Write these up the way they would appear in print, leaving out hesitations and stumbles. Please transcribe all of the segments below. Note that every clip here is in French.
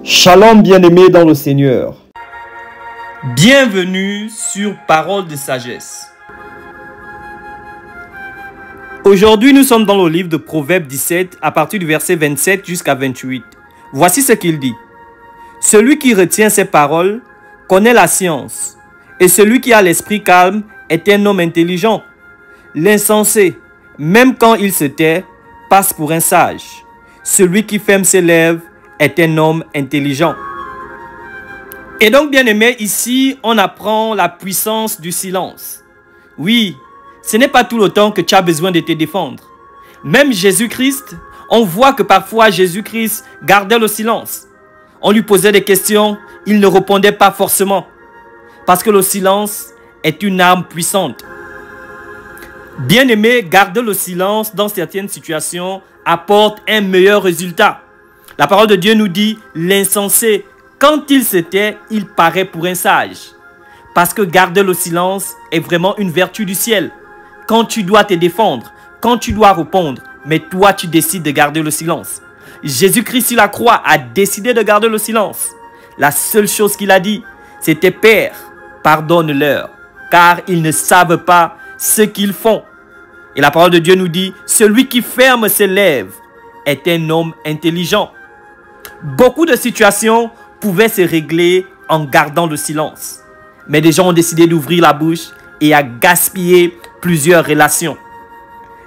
Shalom bien-aimés dans le Seigneur. Bienvenue sur Parole de sagesse. Aujourd'hui, nous sommes dans le livre de Proverbes 17 à partir du verset 27 jusqu'à 28. Voici ce qu'il dit. Celui qui retient ses paroles connaît la science, et celui qui a l'esprit calme est un homme intelligent. L'insensé, même quand il se tait, passe pour un sage. Celui qui ferme ses lèvres est un homme intelligent. Et donc, bien-aimé, ici, on apprend la puissance du silence. Oui, ce n'est pas tout le temps que tu as besoin de te défendre. Même Jésus-Christ, on voit que parfois Jésus-Christ gardait le silence. On lui posait des questions, il ne répondait pas forcément. Parce que le silence est une arme puissante. Bien-aimé, garder le silence dans certaines situations apporte un meilleur résultat. La parole de Dieu nous dit, l'insensé, quand il se tait, il paraît pour un sage. Parce que garder le silence est vraiment une vertu du ciel. Quand tu dois te défendre, quand tu dois répondre, mais toi tu décides de garder le silence. Jésus-Christ sur la croix a décidé de garder le silence. La seule chose qu'il a dit, c'était « Père, pardonne-leur, car ils ne savent pas ce qu'ils font. » Et la parole de Dieu nous dit, celui qui ferme ses lèvres est un homme intelligent. Beaucoup de situations pouvaient se régler en gardant le silence. Mais des gens ont décidé d'ouvrir la bouche et à gaspiller plusieurs relations.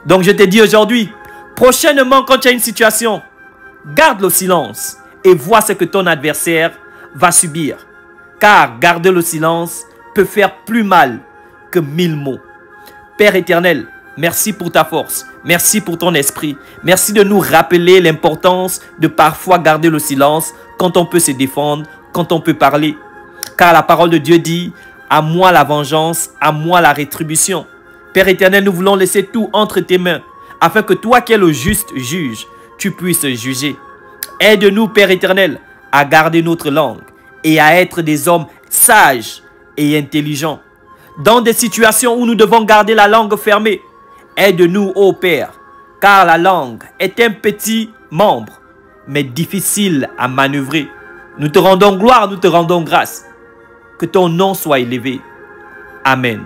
Donc je te dis aujourd'hui, prochainement quand tu as une situation, garde le silence et vois ce que ton adversaire va subir. Car garder le silence peut faire plus mal que 1000 mots. Père éternel, merci pour ta force, merci pour ton esprit. Merci de nous rappeler l'importance de parfois garder le silence quand on peut se défendre, quand on peut parler. Car la parole de Dieu dit, à moi la vengeance, à moi la rétribution. Père éternel, nous voulons laisser tout entre tes mains, afin que toi qui es le juste juge, tu puisses juger. Aide-nous, Père éternel, à garder notre langue et à être des hommes sages et intelligents. Dans des situations où nous devons garder la langue fermée, aide-nous, ô Père, car la langue est un petit membre, mais difficile à manœuvrer. Nous te rendons gloire, nous te rendons grâce. Que ton nom soit élevé. Amen.